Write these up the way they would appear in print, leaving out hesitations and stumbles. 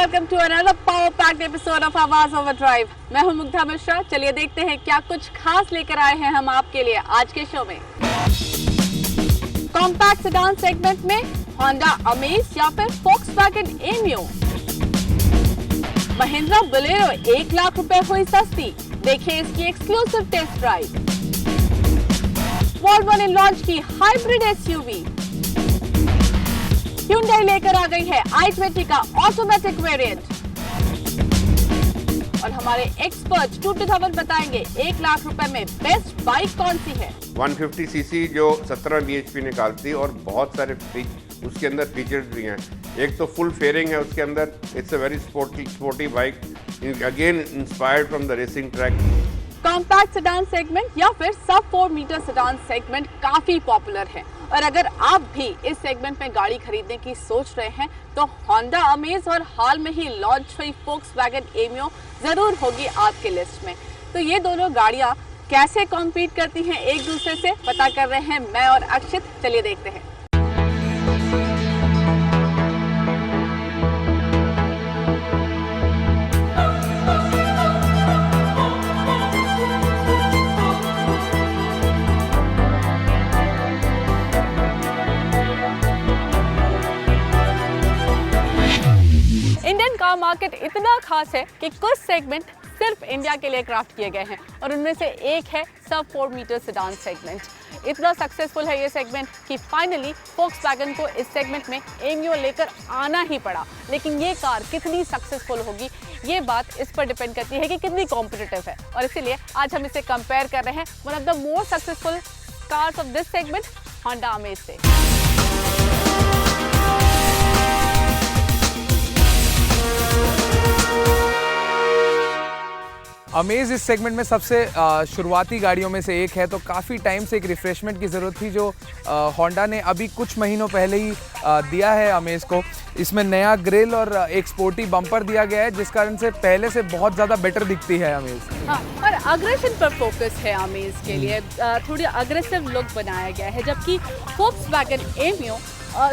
Welcome to another power packed episode of Awaaz overdrive. मैं हूं मुग्धा मिश्रा। चलिए देखते हैं क्या कुछ खास लेकर आए हैं हम आपके लिए आज के शो में। कॉम्पैक्ट सेडान सेगमेंट में होंडा अमेज या फिर Volkswagen Ameo. Mahindra Bolero 1 lakh रुपए हुई सस्ती, देखिए इसकी एक्सक्लूसिव टेस्ट ड्राइव। वॉल्वो ने लॉन्च की हाइब्रिड एसयूवी। Hyundai लेकर आ गई है i20 का ऑटोमेटिक वेरिएंट। और हमारे एक्सपर्ट 2000 बताएंगे 1 लाख रुपए में बेस्ट बाइक कौन सी है। 150 सीसी जो 17 bhp निकालती है और बहुत सारे उसके अंदर फीचर्स भी हैं। एक तो फुल फेयरिंग है उसके अंदर। It's a very sporty bike, again inspired from the racing track. Compact sedan segment या फिर सब 4 मीटर सेडान सेगमेंट काफी पॉपुलर है और अगर आप भी इस सेगमेंट में गाड़ी खरीदने की सोच रहे हैं तो होंडा अमेज और हाल में ही लॉन्च हुई फोक्सवैगन एमियो जरूर होगी आपके लिस्ट में। तो ये दोनों गाड़ियां कैसे कॉम्पीट करती हैं एक दूसरे से, पता कर रहे हैं मैं और अक्षित। चलिए देखते हैं। इंडियन कार मार्केट इतना खास है कि कुछ सेगमेंट सिर्फ इंडिया के लिए क्राफ्ट किए गए हैं और उनमें से एक है सब 4 मीटर सेडान सेगमेंट। इतना सक्सेसफुल है ये सेगमेंट कि फाइनली फोक्सवैगन को इस सेगमेंट में एमियो लेकर आना ही पड़ा। लेकिन ये कार कितनी सक्सेसफुल होगी ये बात इस पर डिपेंड करती है कि कितनी कॉम्पिटिटिव है और इसीलिए आज हम इसे कंपेयर कर रहे हैं one of the more successful cars of this segment Honda amaze से। अमेज इस सेगमेंट में सबसे शुरुआती गाड़ियों में से एक है, तो काफ़ी टाइम से एक रिफ्रेशमेंट की ज़रूरत थी जो होंडा ने अभी कुछ महीनों पहले ही दिया है अमेज को। इसमें नया ग्रिल और एक स्पोर्टी बम्पर दिया गया है जिस कारण से पहले से बहुत ज़्यादा बेटर दिखती है अमेज। हाँ, और अग्रेशन पर फोकस है अमेज के लिए, थोड़ी अग्रेसिव लुक बनाया गया है, जबकि फोक्सवैगन एमियो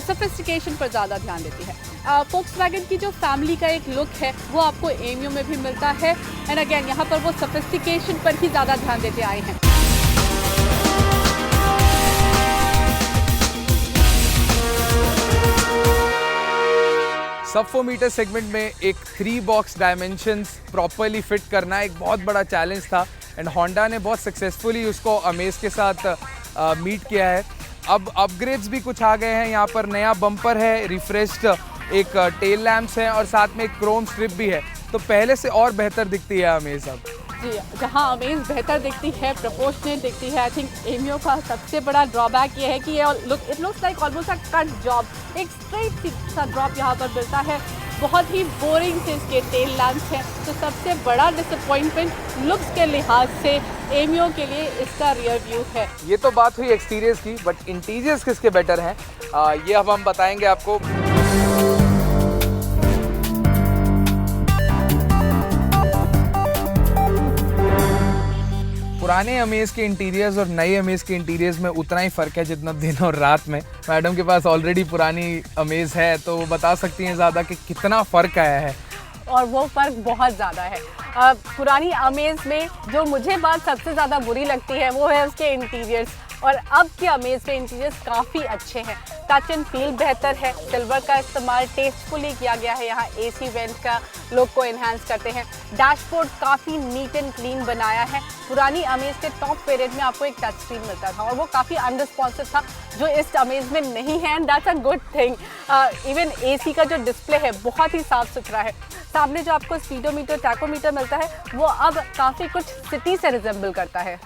सोफिस्टिकेशन पर ज़्यादा ध्यान देती है। फोक्सवैगन की जो फैमिली का एक लुक है वो आपको एमियो में भी मिलता है एंड अगेन यहाँ पर वो सोफिस्टिकेशन पर ही ज़्यादा ध्यान देते आए हैं। सब 4 मीटर सेगमेंट में एक 3 बॉक्स डायमेंशंस प्रॉपरली फिट करना एक बहुत बड़ा चैलेंज था एंड होंडा ने बहुत सक्सेसफुली उसको अमेज के साथ मीट किया है। अब अपग्रेड्स भी कुछ आ गए हैं, यहाँ पर नया बम्पर है, रिफ्रेश्ड एक टेल लैम्प्स हैं और साथ में एक क्रोम स्ट्रिप भी है, तो पहले से और बेहतर दिखती है अमेज अब। जी, जहाँ अमेज बेहतर दिखती है, प्रोपोर्शनेट दिखती है, आई थिंक एमियो का सबसे बड़ा ड्रॉबैक ये है कि ये it looks like almost a cut job. एक स्ट्रेट सा ड्रॉप यहाँ पर मिलता है, बहुत ही बोरिंग से इसके टेल लैम्प्स हैं। तो सबसे बड़ा डिसअपॉइंटमेंट लुक्स के लिहाज से एमियो के लिए इसका रियर व्यू है। ये तो बात हुई एक्सटीरियर्स की, बट इंटीरियर्स किसके बेटर हैं ये अब हम बताएंगे आपको। पुराने अमेज के इंटीरियर्स और नए अमेज के इंटीरियर्स में उतना ही फ़र्क है जितना दिन और रात में। मैडम के पास ऑलरेडी पुरानी अमेज है तो वो बता सकती हैं ज़्यादा कि कितना फ़र्क आया है। और वो फ़र्क बहुत ज़्यादा है। पुरानी अमेज में जो मुझे बात सबसे ज़्यादा बुरी लगती है वो है उसके इंटीरियर्स, और अब के अमेज के इंटीरियर्स काफ़ी अच्छे हैं। टच एंड फील बेहतर है, सिल्वर का इस्तेमाल टेस्टफुली किया गया है, यहाँ एसी वेंट का लुक को एनहांस करते हैं। डैशबोर्ड काफ़ी नीट एंड क्लीन बनाया है। पुरानी अमेज के टॉप वेरिएंट में आपको एक टच स्क्रीन मिलता था और वो काफ़ी अनरिस्पॉन्सिव था, जो इस अमेज में नहीं है and that's a good thing. Even AC का जो डिस्प्ले है बहुत ही साफ सुथरा है। सामने जो आपको स्पीडोमीटर टैकोमीटर मिलता है वो अब काफ़ी कुछ सिटी से रिजेंबल करता है।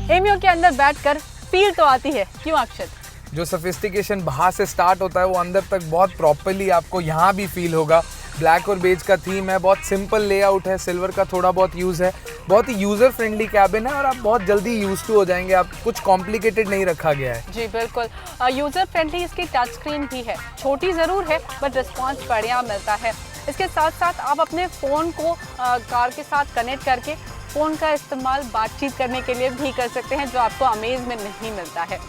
एमियो के अंदर बैठकर फील तो आती है, क्यों अक्षत? जो सोफिस्टिकेशन बाहर से स्टार्ट होता है वो अंदर तक बहुत प्रॉपरली आपको यहाँ भी फील होगा। ब्लैक और बेज का थीम है, बहुत सिंपल लेआउट है, सिल्वर का थोड़ा बहुत यूज़ है, बहुत ही यूज़र फ्रेंडली कैबिन है और आप बहुत जल्दी यूज टू हो जाएंगे। आप कुछ कॉम्प्लिकेटेड नहीं रखा गया है। जी बिल्कुल, यूज़र फ्रेंडली इसकी टच स्क्रीन भी है, छोटी ज़रूर है बट रिस्पॉन्स बढ़िया मिलता है। इसके साथ साथ आप अपने फ़ोन को कार के साथ कनेक्ट करके फ़ोन का इस्तेमाल बातचीत करने के लिए भी कर सकते हैं, जो आपको अमेज़ में नहीं मिलता है।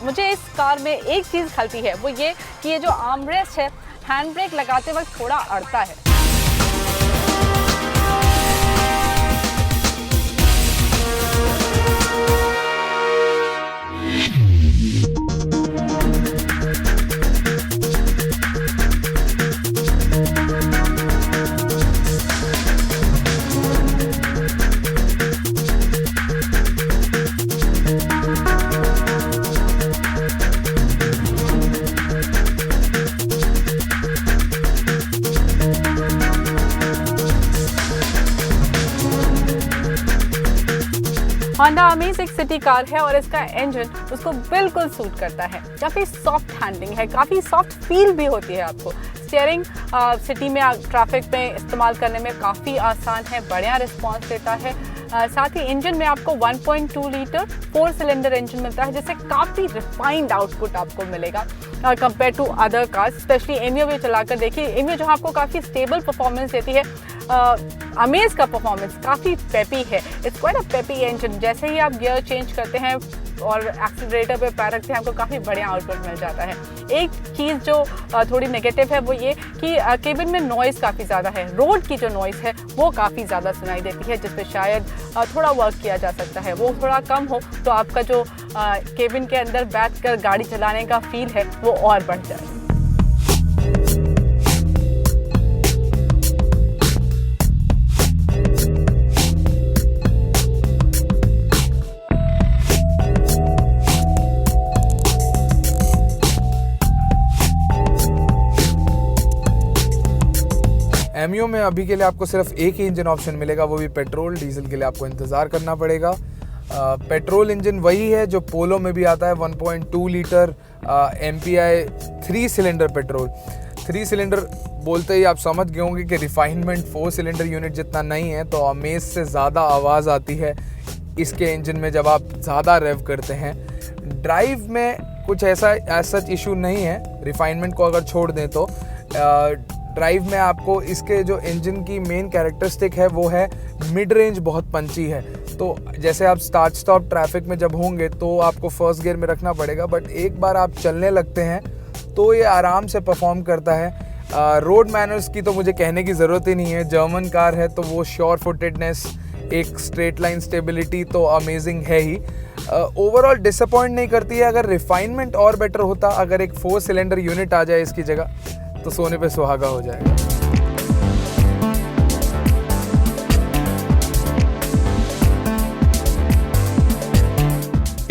मुझे इस कार में एक चीज़ खलती है, वो ये कि ये जो आर्मरेस्ट है, हैंड ब्रेक लगाते वक्त थोड़ा अड़ता है। Honda Amaze एक सिटी कार है और इसका इंजन उसको बिल्कुल सूट करता है। काफ़ी सॉफ्ट हैंडलिंग है, काफ़ी सॉफ्ट फील भी होती है आपको। स्टीयरिंग सिटी में ट्रैफिक में इस्तेमाल करने में काफ़ी आसान है, बढ़िया रिस्पॉन्स देता है। साथ ही इंजन में आपको 1.2 लीटर 4 सिलेंडर इंजन मिलता है, जिससे काफ़ी रिफाइंड आउटपुट आपको मिलेगा compare to other cars. Specially Ameo भी चलाकर देखिए, एमियो जो आपको काफ़ी स्टेबल परफॉर्मेंस देती है, अमेज का परफॉर्मेंस काफ़ी पेपी है। It's quite a peppy engine. जैसे ही आप गियर चेंज करते हैं और एक्सीलरेटर पे पैर रखते हैं, आपको काफ़ी बढ़िया आउटपुट मिल जाता है। एक चीज़ जो थोड़ी नेगेटिव है वो ये कि केबिन में नॉइज़ काफ़ी ज़्यादा है। रोड की जो नॉइज़ है वो काफ़ी ज़्यादा सुनाई देती है, जिस पे शायद थोड़ा वर्क किया जा सकता है। वो थोड़ा कम हो तो आपका जो केबिन के अंदर बैठकर गाड़ी चलाने का फील है वो और बढ़ जाए। एमियो में अभी के लिए आपको सिर्फ एक ही इंजन ऑप्शन मिलेगा, वो भी पेट्रोल। डीजल के लिए आपको इंतज़ार करना पड़ेगा। पेट्रोल इंजन वही है जो पोलो में भी आता है, 1.2 litre MPI 3 cylinder petrol. 3 cylinder बोलते ही आप समझ गए होंगे कि रिफाइनमेंट 4 सिलेंडर यूनिट जितना नहीं है, तो अमेज से ज़्यादा आवाज़ आती है इसके इंजन में जब आप ज़्यादा रेव करते हैं। ड्राइव में कुछ ऐसा सच इशू नहीं है, रिफाइनमेंट को अगर छोड़ दें तो। ड्राइव में आपको इसके जो इंजन की मेन कैरेक्टरिस्टिक है वो है मिड रेंज बहुत पंची है। तो जैसे आप स्टार्ट स्टॉप ट्रैफिक में जब होंगे तो आपको फर्स्ट गियर में रखना पड़ेगा, बट एक बार आप चलने लगते हैं तो ये आराम से परफॉर्म करता है। रोड मैनर्स की तो मुझे कहने की ज़रूरत ही नहीं है। जर्मन कार है तो वो श्योर फुटेडनेस, एक स्ट्रेट लाइन स्टेबिलिटी तो अमेजिंग है ही। ओवरऑल डिसअपॉइंट नहीं करती है। अगर रिफाइनमेंट और बेटर होता, अगर एक 4 सिलेंडर यूनिट आ जाए इसकी जगह, तो सोने पे सुहागा हो जाएगा।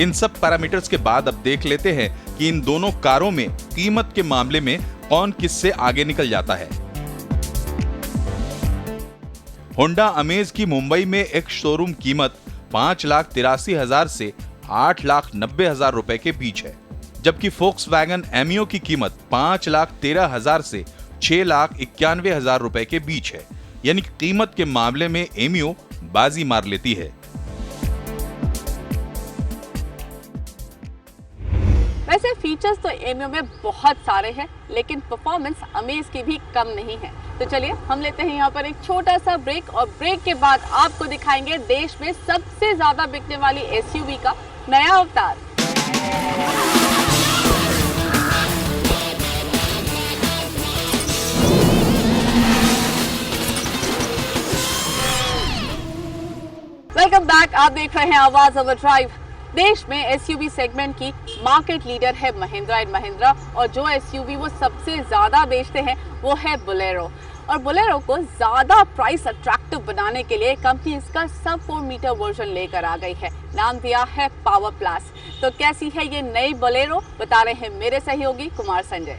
इन सब पैरामीटर्स के बाद अब देख लेते हैं कि इन दोनों कारों में कीमत के मामले में कौन किससे आगे निकल जाता है। होंडा अमेज की मुंबई में एक शोरूम कीमत 5,83,000 से 8,90,000 रुपए के बीच है, जबकि फोक्सवैगन एमियो की कीमत 5,13,000 से 6,91,000 रुपए के बीच है। यानी कीमत के मामले में एमियो बाजी मार लेती है। वैसे फीचर्स तो एमियो में बहुत सारे हैं, लेकिन परफॉर्मेंस अमेज की भी कम नहीं है। तो चलिए हम लेते हैं यहाँ पर एक छोटा सा ब्रेक, और ब्रेक के बाद आपको दिखाएंगे देश में सबसे ज्यादा बिकने वाली एसयूवी का नया अवतार। Welcome back. आप देख रहे हैं आवाज ओवरड्राइव। देश में एसयूवी सेगमेंट की मार्केट लीडर है महिंद्रा एंड महिंद्रा, और जो एसयूवी वो सबसे ज्यादा बेचते हैं वो है बोलेरो। और बोलेरो को ज्यादा प्राइस अट्रैक्टिव बनाने के लिए कंपनी इसका सब 4 मीटर वर्जन लेकर आ गई है। नाम दिया है पावर प्लस। तो कैसी है ये नई बोलेरो, बता रहे हैं मेरे सहयोगी कुमार संजय।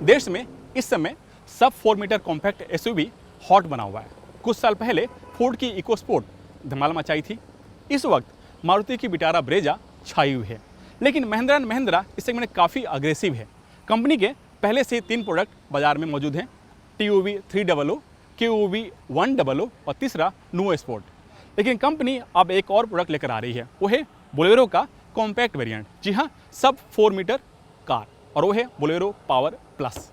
देश में इस समय सब 4 मीटर कॉम्पैक्ट एसयूवी हॉट बना हुआ है। कुछ साल पहले फोर्ड की इकोस्पोर्ट धमाल मचाई थी। इस वक्त मारुति की विटारा ब्रेजा छाई हुई है। लेकिन महिंद्रा एंड महिंद्रा इस सेगमेंट में काफ़ी अग्रेसिव है। कंपनी के पहले से 3 प्रोडक्ट बाजार में मौजूद हैं, TUV 300, QUV 100 और तीसरा नुवो स्पोर्ट। लेकिन कंपनी अब एक और प्रोडक्ट लेकर आ रही है, वो है बोलेरो का कॉम्पैक्ट वेरिएंट। जी हाँ, सब 4 मीटर कार, और वो है बोलेरो पावर प्लस।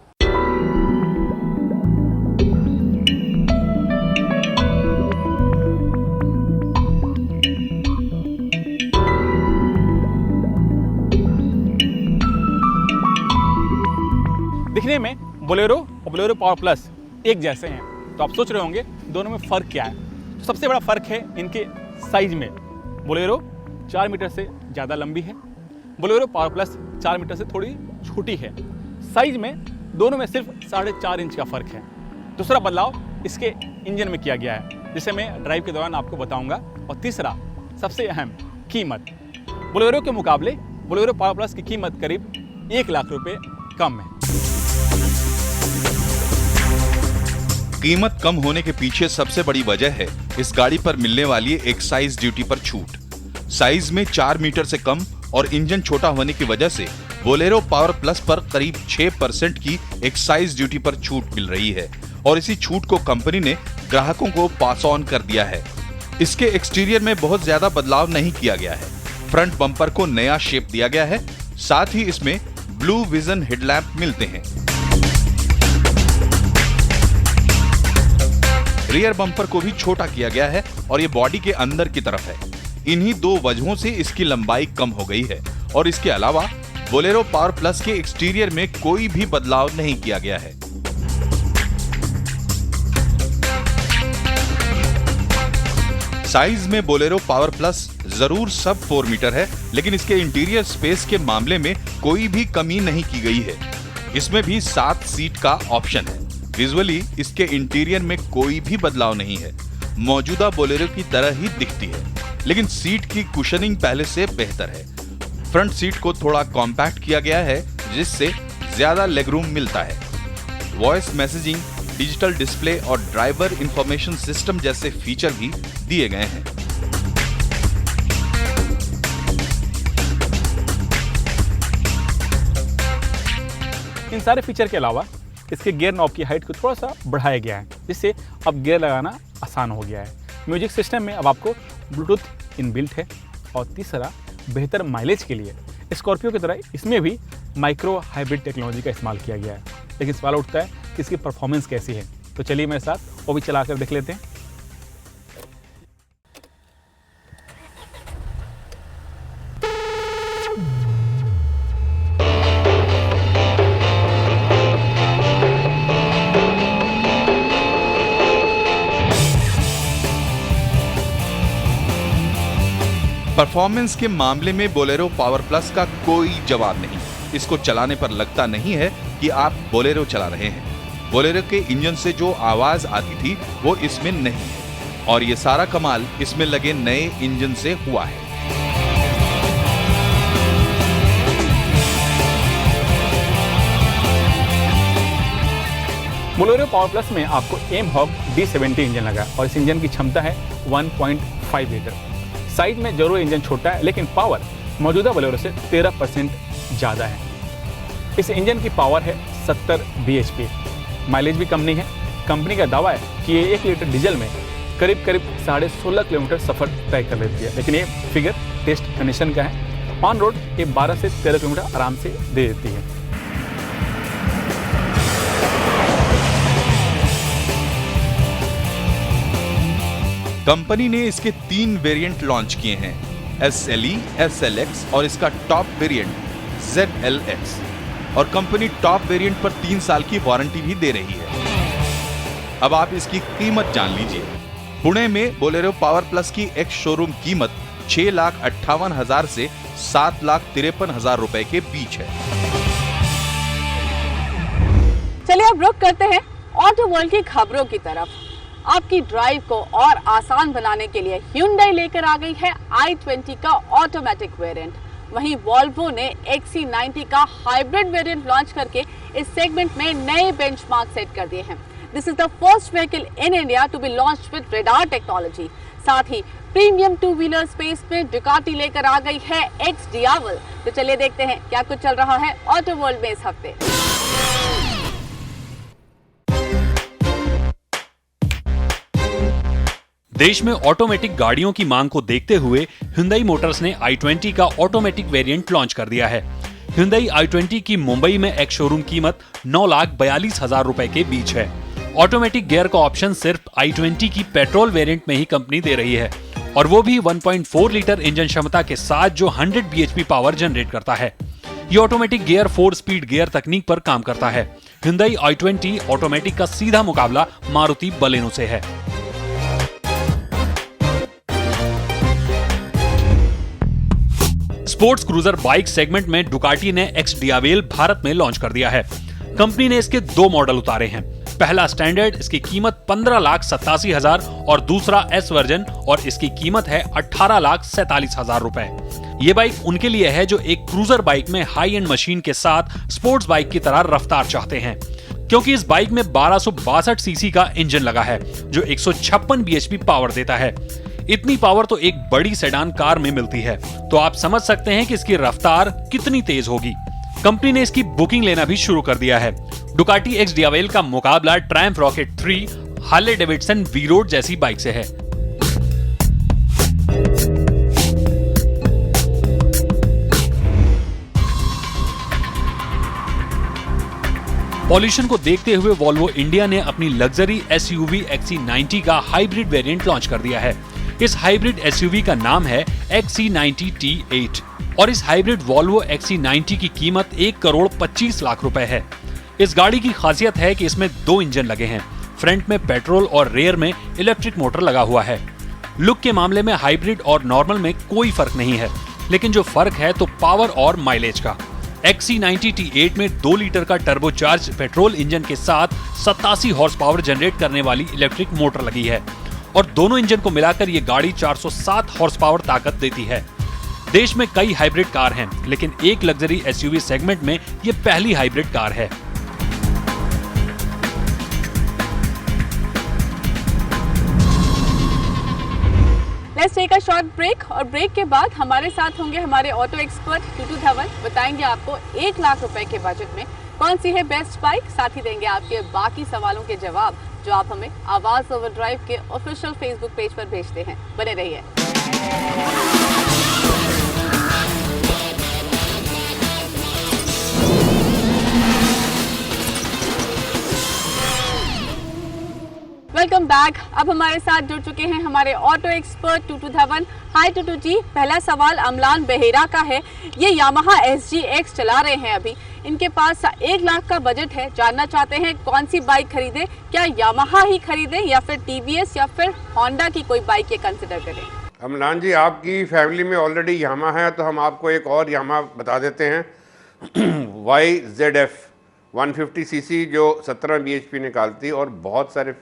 दिखने में बोलेरो और बोलेरो पावर प्लस एक जैसे हैं, तो आप सोच रहे होंगे दोनों में फ़र्क क्या है। तो सबसे बड़ा फ़र्क है इनके साइज में। बोलेरो 4 मीटर से ज़्यादा लंबी है, बोलेरो पावर प्लस 4 मीटर से थोड़ी छोटी है। साइज में दोनों में सिर्फ 4.5 इंच का फ़र्क है। दूसरा बदलाव इसके इंजन में किया गया है, जिसे मैं ड्राइव के दौरान आपको बताऊंगा। और तीसरा सबसे अहम, कीमत। बोलेरो के मुकाबले बोलेरो पावर प्लस की कीमत करीब 1 लाख रुपये कम है। कीमत कम होने के पीछे सबसे बड़ी वजह है इस गाड़ी पर मिलने वाली एक्साइज ड्यूटी पर छूट। साइज में 4 मीटर से कम और इंजन छोटा होने की वजह से बोलेरो पावर प्लस पर करीब 6% की एक्साइज ड्यूटी पर छूट मिल रही है, और इसी छूट को कंपनी ने ग्राहकों को पास ऑन कर दिया है। इसके एक्सटीरियर में बहुत ज्यादा बदलाव नहीं किया गया है। फ्रंट बम्पर को नया शेप दिया गया है, साथ ही इसमें ब्लू विजन हेडलैम्प मिलते हैं। रियर बम्पर को भी छोटा किया गया है और ये बॉडी के अंदर की तरफ है। इन्हीं 2 वजहों से इसकी लंबाई कम हो गई है, और इसके अलावा बोलेरो पावर प्लस के एक्सटीरियर में कोई भी बदलाव नहीं किया गया है। साइज में बोलेरो पावर प्लस जरूर सब 4 मीटर है, लेकिन इसके इंटीरियर स्पेस के मामले में कोई भी कमी नहीं की गई है। इसमें भी 7 सीट का ऑप्शन है। विजुअली इसके इंटीरियर में कोई भी बदलाव नहीं है, मौजूदा बोलेरो की तरह ही दिखती है, लेकिन सीट की कुशनिंग पहले से बेहतर है। फ्रंट सीट को थोड़ा कॉम्पैक्ट किया गया है, जिससे ज्यादा लेगरूम मिलता है। वॉइस मैसेजिंग, डिजिटल डिस्प्ले और ड्राइवर इंफॉर्मेशन सिस्टम जैसे फीचर भी दिए गए हैं। इन सारे फीचर के अलावा इसके गियर नॉब की हाइट को थोड़ा सा बढ़ाया गया है, जिससे अब गियर लगाना आसान हो गया है। म्यूजिक सिस्टम में अब आपको ब्लूटूथ इनबिल्ट है। और तीसरा, बेहतर माइलेज के लिए स्कॉर्पियो की तरह इसमें भी माइक्रो हाइब्रिड टेक्नोलॉजी का इस्तेमाल किया गया है। लेकिन सवाल उठता है कि इसकी परफॉर्मेंस कैसी है, तो चलिए मेरे साथ वो भी चला कर देख लेते हैं। परफॉर्मेंस के मामले में बोलेरो पावर प्लस का कोई जवाब नहीं। इसको चलाने पर लगता नहीं है कि आप बोलेरो चला रहे हैं। बोलेरो के इंजन से जो आवाज आती थी वो इसमें नहीं है, और ये सारा कमाल इसमें लगे नए इंजन से हुआ है। बोलेरो पावर प्लस में आपको एमहॉक D70 इंजन लगा, और इस इंजन की क्षमता है 1.5 लीटर। साइज में जरूर इंजन छोटा है, लेकिन पावर मौजूदा बोलेरो से 13% ज़्यादा है। इस इंजन की पावर है 70 bhp। माइलेज भी कम नहीं है। कंपनी का दावा है कि ये 1 लीटर डीजल में करीब 16.5 किलोमीटर सफ़र तय कर लेती है, लेकिन ये फिगर टेस्ट कंडीशन का है। ऑन रोड ये 12 से 13 किलोमीटर आराम से दे देती है। कंपनी ने इसके 3 वेरिएंट लॉन्च किए हैं, SLE, SLX और इसका टॉप वेरिएंट ZLX। और कंपनी टॉप वेरिएंट पर 3 साल की वारंटी भी दे रही है। अब आप इसकी कीमत जान लीजिए। पुणे में बोलेरो पावर प्लस की एक्स शोरूम कीमत 6,58,000 से 7,53,000 रुपए के बीच है। चलिए अब रुक करते हैं ऑटो वर्ल्ड की खबरों की तरफ। आपकी ड्राइव को और आसान बनाने के लिए Hyundai लेकर आ गई है i20 का ऑटोमेटिक वेरिएंट। वहीं वॉल्वो ने XC90 का हाइब्रिड वेरिएंट लॉन्च करके इस सेगमेंट में नए बेंचमार्क सेट कर दिए हैं। This is the first vehicle in India to be launched with radar technology. साथ ही प्रीमियम टू व्हीलर स्पेस में डुकाटी लेकर आ गई है एक्स डियावल। तो चलिए देखते हैं क्या कुछ चल रहा है ऑटो वर्ल्ड में इस हफ्ते। देश में ऑटोमेटिक गाड़ियों की मांग को देखते हुए Hyundai मोटर्स ने i20 का ऑटोमेटिक वेरिएंट लॉन्च कर दिया है। Hyundai i20 की मुंबई में एक शोरूम कीमत 9,42,000 रुपए के बीच है। ऑटोमेटिक गियर का ऑप्शन सिर्फ i20 की पेट्रोल वेरिएंट में ही कंपनी दे रही है, और वो भी 1.4 लीटर इंजन क्षमता के साथ जो 100 bhp पावर जनरेट करता है। ये ऑटोमेटिक गियर 4 स्पीड गियर तकनीक पर काम करता है। Hyundai i20 ऑटोमेटिक का सीधा मुकाबला मारुति बलेनो से है। स्पोर्ट्स क्रूजर बाइक सेगमेंट में डुकाटी ने एक्स डियावेल भारत में लॉन्च कर दिया है। कंपनी ने इसके 2 मॉडल उतारे हैं। पहला स्टैंडर्ड, इसकी कीमत 15,87,000 और दूसरा एस वर्जन और इसकी कीमत है 18,47,000 रुपए। ये बाइक उनके लिए है जो एक क्रूजर बाइक में हाई एंड मशीन के साथ स्पोर्ट्स बाइक की तरह रफ्तार चाहते हैं, क्योंकि इस बाइक में 1262 सीसी का इंजन लगा है जो 156 bhp पावर देता है। इतनी पावर तो एक बड़ी सेडान कार में मिलती है, तो आप समझ सकते हैं कि इसकी रफ्तार कितनी तेज होगी। कंपनी ने इसकी बुकिंग लेना भी शुरू कर दिया है। डुकाटी एक्स डियावेल का मुकाबला Triumph rocket 3, Harley Davidson we-road जैसी बाइक से है। पॉल्यूशन को देखते हुए वॉल्वो इंडिया ने अपनी लग्जरी एसयूवी XC90 का हाइब्रिड वेरिएंट लॉन्च कर दिया है। इस हाइब्रिड एसयूवी का नाम है XC90 T8 और इस हाइब्रिड वॉल्वो XC90 की कीमत 1,25,00,000 रुपए है। इस गाड़ी की खासियत है कि इसमें 2 इंजन लगे हैं। फ्रंट में पेट्रोल और रेयर में इलेक्ट्रिक मोटर लगा हुआ है। लुक के मामले में हाइब्रिड और नॉर्मल में कोई फर्क नहीं है, लेकिन जो फर्क है तो पावर और माइलेज का। XC90 T8 में 2 लीटर का टर्बोचार्ज पेट्रोल इंजन के साथ 87 हॉर्स पावर जनरेट करने वाली इलेक्ट्रिक मोटर लगी है और दोनों इंजन को मिलाकर ये गाड़ी 407 हॉर्स पावर ताकत देती है। देश में कई हाइब्रिड कार हैं, लेकिन एक लग्जरी एसयूवी सेगमेंट में ये पहली हाइब्रिड कार है। Let's take a short break और ब्रेक के बाद हमारे साथ होंगे हमारे ऑटो एक्सपर्ट टूटू धवन। बताएंगे आपको 1 लाख रुपए के बजट में कौन सी है बेस्ट बाइक। साथ ही देंगे आपके बाकी सवालों के जवाब जो आप हमें आवाज ओवरड्राइव के ऑफिशियल फेसबुक पेज पर भेजते हैं। बने रहिए। Welcome back. अब हमारे साथ जुड़ चुके हैं हमारे ऑटो एक्सपर्ट टूटू धवन। हाय टूटू जी, पहला सवाल अमलान बेहेरा का है। ये यामाहा SGX चला रहे हैं अभी, इनके पास 1 लाख का बजट है। जानना चाहते हैं कौन सी बाइक खरीदे, क्या यामाहा ही खरीदे या फिर TVS या फिर होंडा की कोई बाइक ये कंसिडर करें। अमलान जी, आपकी फैमिली में ऑलरेडी यामाहा है तो हम आपको एक और यामाहा बता देते हैं YZF 150cc जो 17 bhp निकालती है और बहुत सारे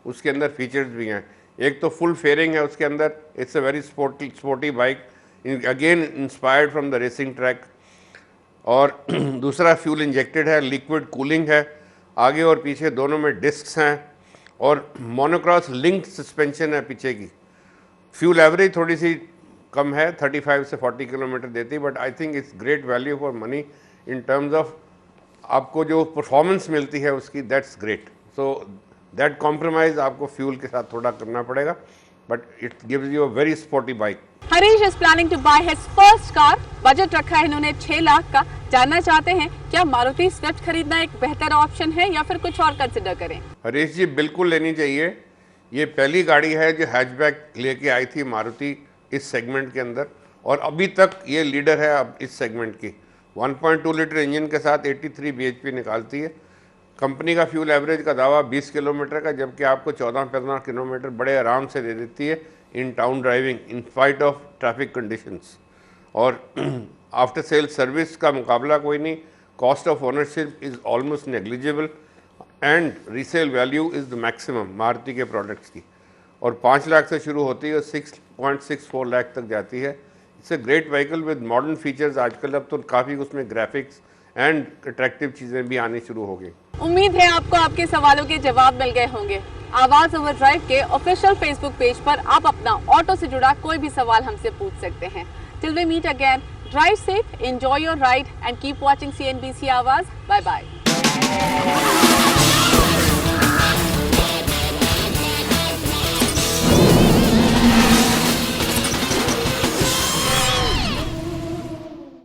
उसके अंदर फीचर्स भी हैं। एक तो फुल फेयरिंग है उसके अंदर, it's a very sporty bike, again inspired from the racing track. और दूसरा फ्यूल इंजेक्टेड है, लिक्विड कूलिंग है, आगे और पीछे दोनों में डिस्क्स हैं और मोनोक्रॉस लिंक्ड सस्पेंशन है पीछे की। फ्यूल एवरेज थोड़ी सी कम है, 35 से 40 किलोमीटर देती है, but I think it's great value for money in terms of आपको जो परफॉर्मेंस मिलती है उसकी, that's great. So that compromise आपको फ्यूल के साथ थोड़ा करना पड़ेगा, but it gives you a very sporty bike. Harish is planning to buy his first car. Budget रखा है इन्होंने 6 लाख का। जानना चाहते हैं क्या मारुति स्विफ्ट खरीदना एक बेहतर ऑप्शन है या फिर कुछ और कंसिडर करें। हरीश जी, बिल्कुल लेनी चाहिए। ये पहली गाड़ी है जो हैचबैक लेके आई थी मारुति इस सेगमेंट के अंदर, और अभी तक ये लीडर है अब इस सेगमेंट की। 1.2 लीटर इंजन के साथ 83 bhp निकालती है। कंपनी का फ्यूल एवरेज का दावा 20 किलोमीटर का, जबकि आपको 14-15 किलोमीटर बड़े आराम से दे देती है in town driving in spite of traffic conditions. और आफ्टर सेल सर्विस का मुकाबला कोई नहीं। Cost of ownership is almost negligible and resale value is the maximum Maruti के प्रोडक्ट्स की, और 5 लाख से शुरू होती है और 6.64 लाख तक जाती है। It's a great vehicle with modern features. आजकल अब तो काफ़ी उसमें ग्राफिक्स एंड अट्रैक्टिव चीज़ें भी आनी शुरू हो गई। उम्मीद है आपको आपके सवालों के जवाब मिल गए होंगे। आवाज ओवर ड्राइव के ऑफिशियल फेसबुक पेज पर आप अपना ऑटो से जुड़ा कोई भी सवाल हमसे पूछ सकते हैं। Till we meet again, drive safe, enjoy your ride and keep watching CNBC Awaaz. Bye bye.